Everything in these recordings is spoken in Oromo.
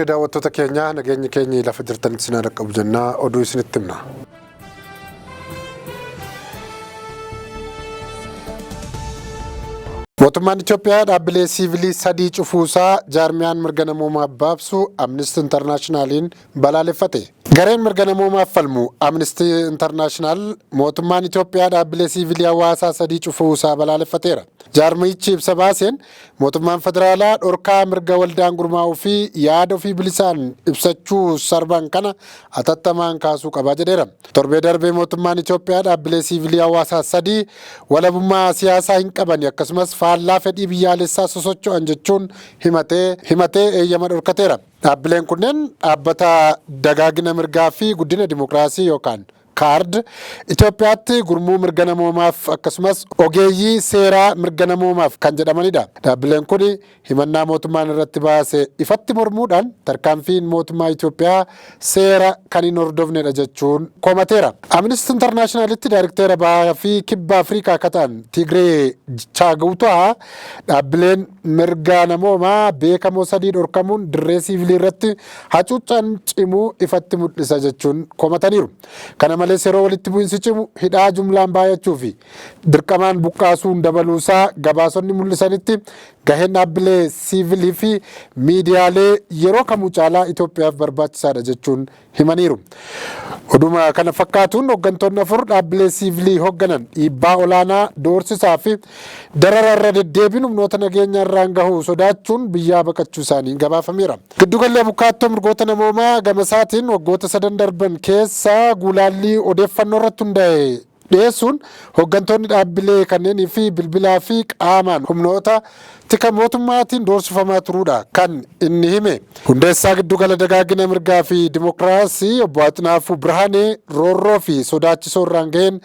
Harka daawwattoota keenyaa nageenya keenya lafa jirtanitti sinaa dhaqqabu jennaa oduu isinitti himna. Mootummaan Itoophiyaa dhaabbilee siivilii sadii cufuusaa jaarmiyaan mirga namoomaa baabsu Amnesty Internationaliin balaaleffate. Gareen mirga namoomaaf falmu Amnesty International mootummaan Itoophiyaa dhaabbilee siivilii hawaasaa sadii cufuusaa balaaleffateera. Jaarmiyichi ibsa baaseen mootummaan federaalaa dhorkaa mirga waldaan gurmaa'uu fi yaada ofii bilisaan ibsachuu sarban kana atattamaan kaasuu qaba jedheera. Torbee darbee mootummaan Itoophiyaa dhaabbilee siivilii hawaasaa sadii walabummaa siyaasaa hin qaban akkasumas faallaa fedhii biyyaalessaa sosocho'an jechuun himatee eeyyama dhorkateera. Dhaabbileen kunneen dhaabbata dagaagina mirgaa fi guddina dimookiraasii yookaan kaard Itoophiyaatti gurmuu mirga namoomaaf akkasumas ogeeyyii seeraa mirga namoomaaf kan jedhamanidha. Dhaabbileen kun himannaa mootummaan irratti baase ifatti mormuudhaan tarkaanfiin mootummaa Itoophiyaa seera kan hin hordofnedha jechuun komateera. Amnesty Internationalitti daayirekteera bahaa fi kibba Afrikaa kataan Tigree Chaagawtaa dhaabbileen mirga namoomaa beekamoo sadii dhorkamuun dirree siivilii irratti hacuuccaan cimuu ifatti mul'isa jechuun komataniiru. Kana malees yeroo walitti bu'insi cimu hidhaa jumlaan baay'achuu fi dirqamaan buqqaasuun dabaluusaa gabaasonni mul'isanitti gaheen dhaabbilee siivilii fi miidiyaalee yeroo kamuu caalaa Itoophiyaaf barbaachisaadha jechuun himaniiru. Oduma kana fakkaatuun hooggantoonni afur dhaabbilee siivilii hoogganan dhiibbaa olaanaa doorsisaa fi darararra deddeebiin humnoota nageenya irraan gahuu sodaachuun biyyaa baqachuu isaanii gabaafameera. Giddugalli abukaattoo mirgoota namoomaa gama isaatiin waggoota 3 darban keessa guulaallii odeeffannoo irratti hundaa'e dhiyeessuun hooggantoonni dhaabbilee kanneenii fi bilbilaa fi qaamaan humnoota tika mootummaatiin doorsifamaa turuudha kan inni hime. Hundeessaa giddugala dagaagina mirgaa fi dimookiraasii obbo Atinaafuu Birhaanee roorroo fi sodaachisoo irraan gaheen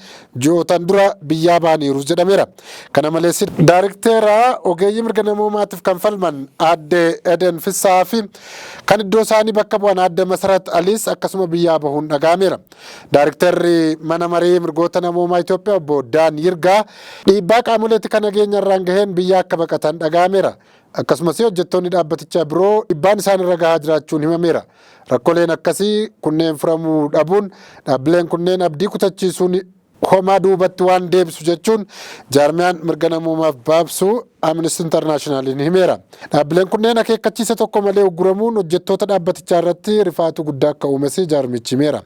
ji'ootan dura biyyaa ba'aniiru jedhameera. Kana malees daayirekteera ogeeyyii mirga namoomaatiif kan falman aadde Eden Fissaa fi kan iddoo isaanii bakka bu'an aadde Masarat Aliis akkasuma biyyaa bahuun dhaga'ameera. Daayirekteerri mana maree mirgoota namoomaa Itoophiyaa obbo Daan Yirgaa dhiibbaa qaamoleetti kan nageenya irraan gaheen biyya akka baqatan dhaga'ameera. Akkasumas hojjettoonni dhaabbatichaa biroo dhiibbaan isaan irra gahaa jiraachuun himameera. Rakkooleen akkasii kunneen furamuu dhabuun dhaabbileen kunneen abdii kutachiisuun homaa duubatti waan deebisu jechuun jaarmiyaan mirga namoomaaf baabsu Amnesty Internationaliin himeera. Dhaabbileen kunneen akeekkachiisa tokko malee ugguramuun hojjettoota dhaabbatichaa irratti rifaatu guddaa akka uumes jaarmichi himeera.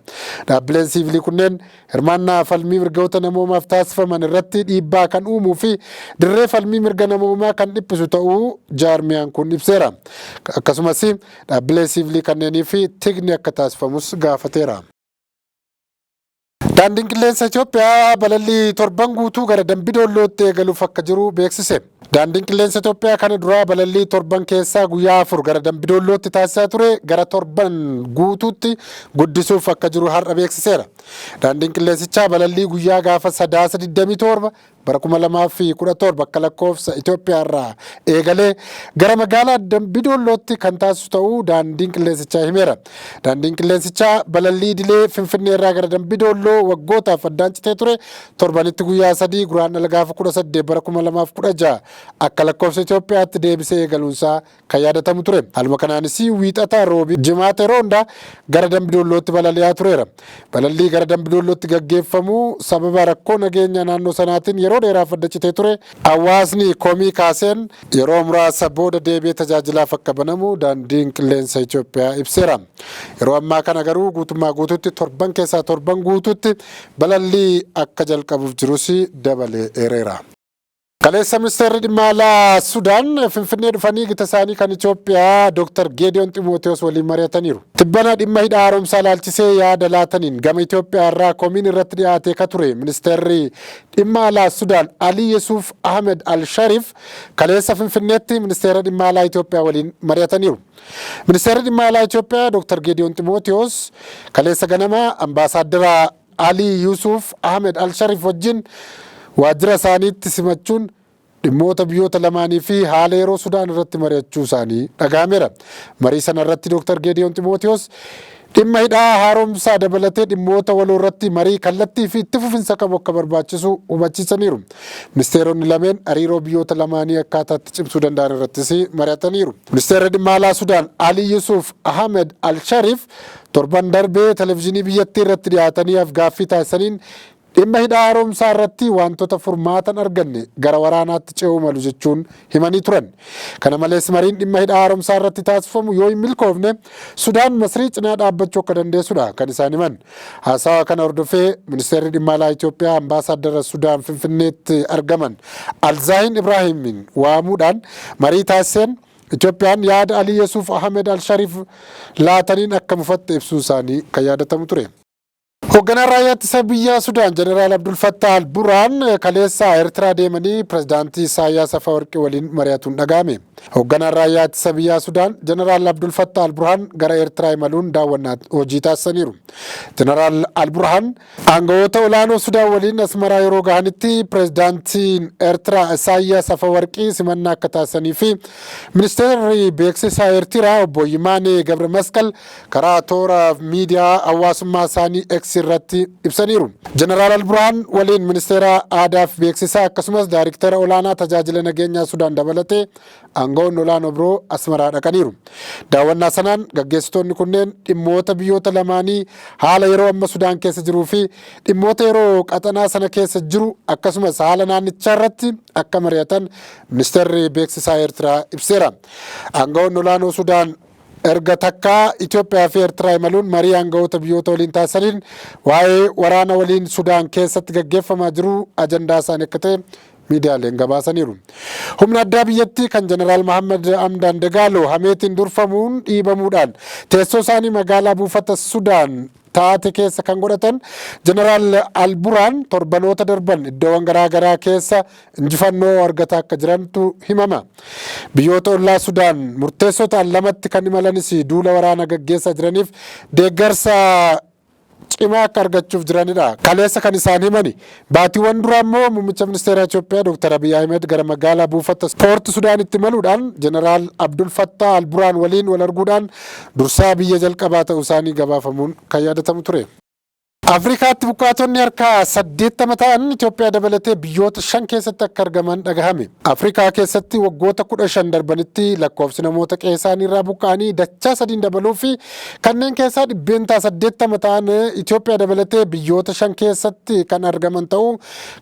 Dhaabbileen siivilii kunneen hirmaannaa falmii mirgoota namoomaaf taasifaman irratti dhiibbaa kan uumuu fi dirree falmii mirga namoomaa kan dhiphisu ta'uu jaarmiyaan kun ibseera. Akkasumas dhaabbilee siivilii kanneenii fi tigni akka taasifamus gaafateera. Daandiin qilleensa Itoophiyaa balallii torban guutuu gara Dambidollootti eegaluuf akka jiru beeksise. Daandiin qilleensa Itoophiyaa kana duraa balallii torban keessaa guyyaa 4 gara Dambidollootti taasisaa ture gara torban guutuutti guddisuuf akka jiru har'a beeksiseera. Daandiin qilleensichaa balallii guyyaa gaafa Sadaasa 27 bara 2017 akka lakkoofsa Itoophiyaa irraa eegalee gara magaalaa Dambidollootti kan taasisu ta'uu daandiin qilleensichaa himeera. Daandiin qilleensichaa balallii idilee Finfinnee irraa gara Dambidolloo waggootaaf addaan citee ture torbanitti guyyaa 3 guraandhala gaafa 18 bara 2016 akka lakkoofsa Itoophiyaatti deebisee eegaluunsaa kan yaadatamu ture. Haaluma kanaanis wiixata roobii jimaata yeroo hundaa gara Dambidollootti balali'aa tureera. Balallii gara Dambidollootti gaggeeffamu sababa rakkoo nageenya naannoo sanaatiin yeroo dheeraaf adda citee ture. Hawaasni komii kaaseen yeroo muraasa booda deebi'ee tajaajilaaf akka banamu daandiin qilleensa Itoophiyaa ibseera. Yeroo ammaa kana garuu guutummaa guutuutti torban keessaa torban guutuutti balallii akka jalqabuuf jirus dabalee eereera. Kaleessa ministeerri dhimma alaa Sudaan Finfinnee dhufanii gita isaanii kan Itoophiyaa Dr. Geediyoon Ximooteos waliin mari'ataniiru. Tibbana dhimma hidha haaromsaa ilaalchisee yaada laataniin gama Itoophiyaa irraa komiin irratti dhiyaatee ka ture ministeerri dhimma alaa Sudaan Ali Yesuuf Ahmed Al-Sharif kaleessa Finfinneetti ministeera dhimma alaa Itoophiyaa waliin mari'ataniiru. Ministeerri dhimma alaa Itoophiyaa Dr. Geediyoon Ximooteos kaleessa ganama ambaasaaddara Ali Yesuuf Ahmed Al-Sharif wajjin waajjira isaaniitti simachuun dhimmoota biyyoota lamaanii fi haala yeroo Sudaan irratti mari'achuu isaanii dhaga'ameera. Marii sana irratti Dr. Geediyoon Ximooteos dhimma hidhaa haaromsaa dabalatee dhimmoota waloo irratti marii kallattii fi itti fufinsa qabu akka barbaachisu hubachiisaniiru. Ministeeronni lameen hariiroo biyyoota lamaanii akkaataatti cimsuu danda'an irrattis mari'ataniiru. Ministeerri dhimma alaa Sudaan Ali Yusuf Ahmed Al-Sharif torban darbee televezyiinii biyyattii irratti dhiyaatanii gaaffii taasisaniin dhimma hidhaa haaromsaa irratti wantoota furmaatan arganne gara waraanaatti ce'uu malu jechuun himanii turan. Kana malees mariin dhimma hidhaa haaromsaa irratti taasifamu yoo hin milkoofne Sudaan Masrii cinaa dhaabbachuu akka dandeessudha kan isaan himan. Haasawa kana hordofee ministeerri dhimma alaa Itoophiyaa ambaasaaddara Sudaan Finfinneetti argaman Alzaahin Ibraahimin waamuudhaan marii taasiseen Itoophiyaan yaada Ali Yusuf Ahmed Al-Sharif laataniin akka mufatte ibsuu isaanii kan yaadatamu ture. Hoogganaan raayyaa ittisa biyyaa Sudaan Jeneraal Abdul Fattah Al-Burhaan kaleessa Eertiraa deemanii pirezidaantii Isaayyaas Afeworqii waliin mari'atuun dhaga'ame. Hoogganaan raayyaa ittisa biyyaa Sudaan Jeneraal Abdul Fattah Al-Burhaan gara Eertiraa imaluun daawwannaa hojii taasisaniiru. Jeneraal Al-Burhaan aangawoota olaanoo Sudaan waliin Asmaraa yeroo gahanitti pirezidaantiin Eertiraa Isaayyaas Afeworqii simannaa akka taasisanii fi ministeerri beeksisaa Eertiraa obbo Yimaanee Gabre Masqal karaa toora miidiyaa hawaasummaa isaanii irratti ibsaniiru. Jeneraal Al-Burhaan waliin ministeera aadaa fi beeksisaa akkasumas daayirktara olaanaa tajaajila nageenyaa Sudaan dabalatee aangawoonni olaanoo biroo Asmaraa dhaqaniiru. Daawwannaa sanaan gaggeessitoonni kunneen dhimmoota biyyoota lamaanii haala yeroo amma Sudaan keessa jiruu fi dhimmoota yeroo qaxanaa sana keessa jiru akkasumas haala naannichaa irratti akka mari'atan ministeerri beeksisaa Eertiraa ibseera. Aangawoonni olaanoo Sudaan erga takkaa Itoophiyaa fi Eertiraa imaluun marii aangawoota biyyoota waliin taasisaniin waa'ee waraana waliin Sudaan keessatti gaggeeffamaa jiru ajandaa isaanii akka ta'e miidiyaaleen gabaasaniiru. Humna addaa biyyattii kan Jeneraal Mohaammed Hamdaan Dagaaloo hameetiin durfamuun dhiibamuudhaan teessoo isaanii magaalaa buufata Sudaan taate keessa kan godhatan Jeneraal Al-Burhaan torbanoota darban iddoowwan garaagaraa keessa injifannoo argataa akka jirantu himama. Biyyoota ollaa Sudaan murteessoo ta'an lamatti kan imalanis duula waraana gaggeessaa jiraniif deeggarsa cimaa akka argachuuf jiranidha. Kaleessa kan isaan himani. Baatiiwwan duraa immoo muummicha ministeera Itoophiyaa Dr. Abiy Ahmed gara magaalaa buufata Poort Sudaanitti imaluudhaan Jeneraal Abdul Fattah Al-Burhaan waliin wal arguudhaan dursaa biyya jalqabaa ta'uu isaanii gabaafamuun kan yaadatamu ture. Afrikaatti buqqaatonni harka 80 ta'an Itoophiyaa dabalatee biyyoota 5 keessatti akka argaman dhagahame. Afrikaa keessatti waggoota 15 darbanitti lakkoofsi namoota qe'ee isaanii irraa buqqa'anii dachaa 3 dabaluu fi kanneen keessaa dhibbeentaa 80 ta'an Itoophiyaa dabalatee biyyoota 5 keessatti kan argaman ta'uu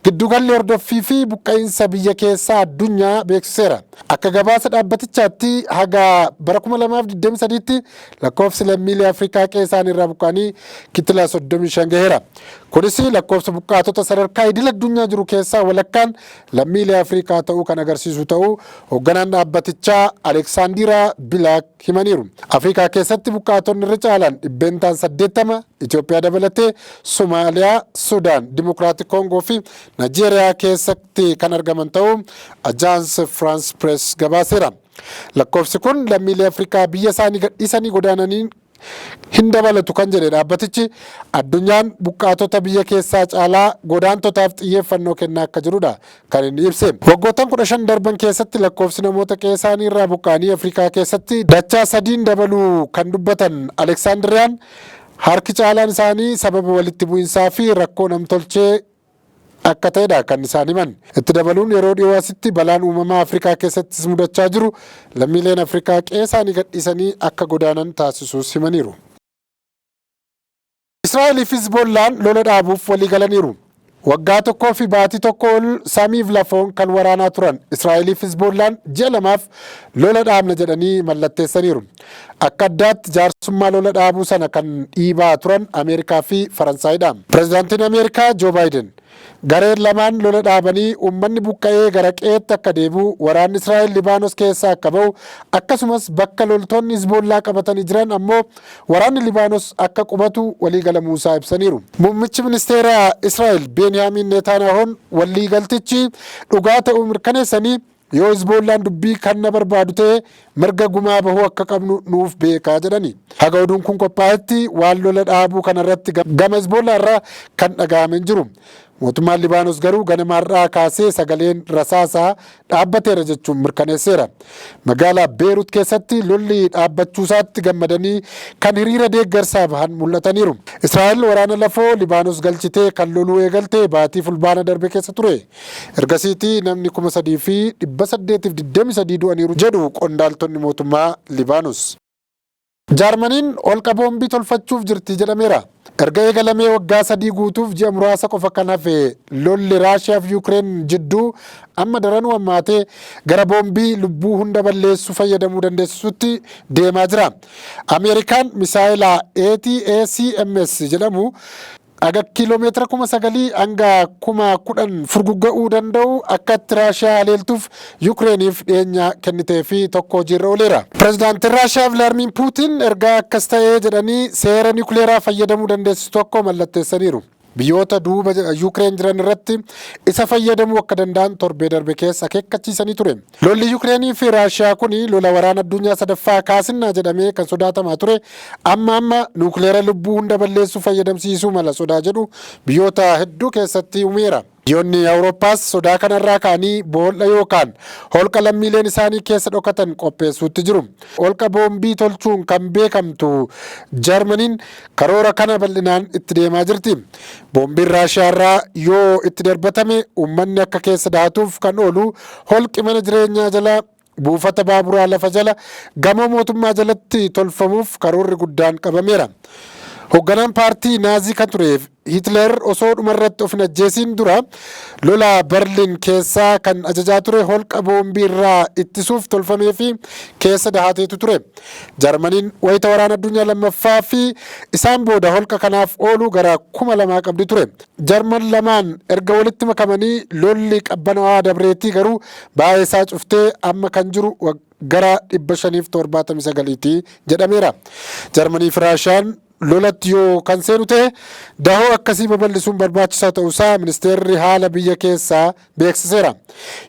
giddugalli hordoffii fi buqqa'iinsa biyya keessaa addunyaa beeksiseera. Akka gabaasa dhaabbatichaatti haga bara 2023tti lakkoofsi lammiilee Afrikaa qe'ee isaanii irraa buqqa'anii kitila 35 gaheera. Kunis lakkoofsa buqqaatota sadarkaa idil addunyaa jiru keessaa walakkaan lammiilee Afrikaa ta'uu kan agarsiisu ta'uu hoogganaan dhaabbatichaa Aleksaandiraa Bilaak himaniiru. Afrikaa keessatti buqqaatonni irra caalan dhibbeentaan 80 Itoophiyaa dabalatee Somaaliyaa, Sudaan, Dimokiraatik Koongoo fi Naayijeeriyaa keessatti kan argaman ta'uu Ajaans Firaans Pirees gabaaseera. Lakkoofsi kun lammiilee Afrikaa biyya isaanii gadhiisanii godaananii hin dabalatu kan jedhe dhaabbatichi addunyaan buqqaatota biyya keessaa caalaa godaantotaaf xiyyeeffannoo kennaa akka jirudha kan inni ibse. Waggoottan 15 darban keessatti lakkoofsi namoota qe'ee isaanii irraa buqqa'anii Afrikaa keessatti dachaa 3 dabaluu kan dubbatan Aleksaandiriyaan harki caalaan isaanii sababa walitti bu'insaa fi rakkoo namtolchee akka ta'edha kan isaan himan. Itti dabaluun yeroo dhiyoo asitti balaan uumamaa Afrikaa keessattis mudachaa jiru lammiileen Afrikaa qe'ee isaanii gadhiisanii akka godaanan taasisuus himaniiru. Israa'eel fi Hizbollaan lola dhaabuuf walii galaniiru. Waggaa tokkoo fi baatii tokko ol samiif lafoon kan waraanaa turan Israa'eel fi Hizbollaan ji'a lamaaf lola dhaabna jedhanii mallatteessaniiru. Akka addaatti jaarsummaa lola dhaabuu sana kan dhiibaa turan Ameerikaa fi Faransaayidha. Pireezidaantiin Ameerikaa Joo Baayiden gareen lamaan lola dhaabanii uummanni buqqa'ee gara qe'eetti akka deebi'u waraanni Israa'el Libaanos keessaa akka ba'u akkasumas bakka loltoonni Hizbollaa qabatanii jiran ammoo waraanni Libaanos akka qubatu waliigalamuu isaa ibsaniiru. Muummichi ministeera Israa'el Beniyaamin Netanyahuun waliigaltichi dhugaa ta'uu mirkaneessanii yoo Hizbollaan dubbii kan na barbaadu ta'e mirga gumaa bahuu akka qabnu nuuf beekaa jedhani. Haga oduun kun qophaa'etti waan lola dhaabuu kanarratti gama Hizbollaa irraa kan dhaga'ame hin jiru. Mootummaan Libaanos garuu ganamaarraa kaasee sagaleen rasaasaa dhaabbateera jechuun mirkaneesseera. Magaalaa Beerut keessatti lolli dhaabbachuusaatti gammadanii kan hiriira deeggarsaa bahan mul'ataniiru. Israa'el waraana lafoo Libaanos galchitee kan loluu eegalte baatii fulbaana darbe keessa ture. Ergasiitii namni 3,823 du'aniiru jedhu qondaaltonni mootummaa Libaanos. Jaarmaniin holqa boombii tolfachuuf jirti jedhameera. Erga eegalamee waggaa 3 guutuuf ji'a muraasa qofa kan hafe lolli Raashiyaa fi Yuukireen jidduu amma daranuu hammaatee gara boombii lubbuu hunda balleessu fayyadamuu dandeessisutti deemaa jira. Ameerikaan misaayilaa ATACMS jedhamu aga kiiloomeetira 9,000 hanga 10,000 furgugga'uu danda'u akka itti Raashiyaa haleeltuuf Yuukireeniif dhiyeenya kennitee fi tokko hojiirra ooleera. Pireezidaantiin Raashiyaa Vilaadimiir Puutiin ergaa akkas ta'ee jedhanii seera niwukileeraa fayyadamuu dandeessisu tokko mallatteessaniiru. Biyyoota duuba Yuukireen jiran irratti isa fayyadamuu akka danda'an torbee darbe keessa akeekkachiisanii ture. Lolli Yuukireenii fi Raashiyaa kun lola waraana addunyaa sadaffaa kaasinnaa jedhamee kan sodaatamaa ture. Amma niwukileera lubbuu hunda balleessu fayyadamsiisuu mala sodaa jedhu biyyoota hedduu keessatti uumeera. Biyyoonni Awurooppaas sodaa kanarraa ka'anii boolla yookaan holqa lammiileen isaanii keessa dhokatan qopheessuutti jiru. Holqa boombii tolchuun kan beekamtu Jarmaniin karoora kana bal'inaan itti deemaa jirti. Boombiin Raashiyaarraa yoo itti darbatame uummanni akka keessa daatuuf kan oolu holqi mana jireenyaa jala buufata baaburaa lafa jala gamoo mootummaa jalatti tolfamuuf karoorri guddaan qabameera. Hoogganaan paartii naazii kan ture Hitler osoo dhumarratti of hin ajjeesiin dura lola Berliin keessaa kan ajajaa ture holqa boombii irraa ittisuuf tolfamee fi keessa dahateetu ture. Jarmaniin wayita waraana addunyaa lammaffaa fi isaan booda holqa kanaaf oolu gara 2,000 qabdi ture. Jarman lamaan erga walitti makamanii lolli qabbanawaa dabreetii garuu baay'ee isaa cuftee amma kan jiru gara 579 jedhameera. Jarmanii fi Raashiyaan lolatti yoo kan seenu ta'e dahoo akkasii babal'isuun barbaachisaa ta'uusaa ministeerri haala biyya keessaa beeksiseera.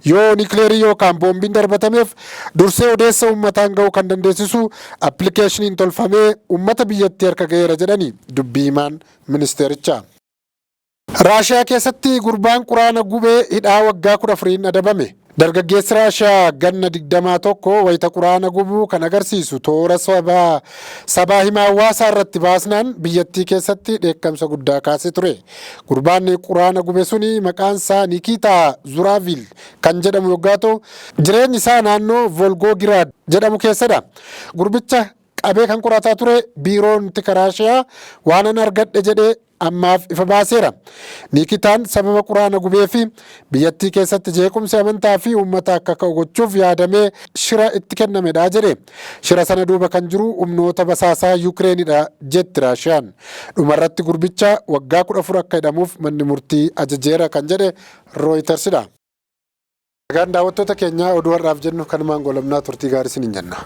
Yoo niwukileerii yookaan boombiin darbatameef dursee odeessa uummataan ga'uu kan dandeessisu appilikeeshiniin tolfamee uummata biyyattii harka ga'eera jedhani dubbii himaan ministeerichaa. Raashiyaa keessatti gurbaan quraana gubee hidhaa waggaa 14 adabame. Dargaggeessi Raashiyaa ganna 21 wayita quraana gubuu kan agarsiisu toora sabaa himaa hawaasaa irratti baasnaan biyyattii keessatti dheekkamsa guddaa kaasee ture. Gurbaan quraana gube suni maqaan isaa Nikitaa Zuraavil kan jedhamu yoggaa ta'u jireenyi isaa naannoo Volgogiraad jedhamu keessadha. Gurbicha qabee kan qorataa ture biiroon tika Raashiyaa waanan argadhe jedhee ammaaf ifa baaseera. Nikitaan sababa quraana gubee fi biyyattii keessatti jeequmsi amantaa fi uummata akka ka'u gochuuf yaadamee shira itti kennamedha jedhe. Shira sana duuba kan jiru humnoota basaasaa Yuukireenidha jetti Raashiyaan. Dhumarratti gurbicha waggaa 14 akka hidhamuuf manni murtii ajajeera kan jedhe Rooyitersidha. Daawwattoota keenyaa oduu har'aaf jennu kanumaan goolabnaa turtii gaarii isiniin jenna.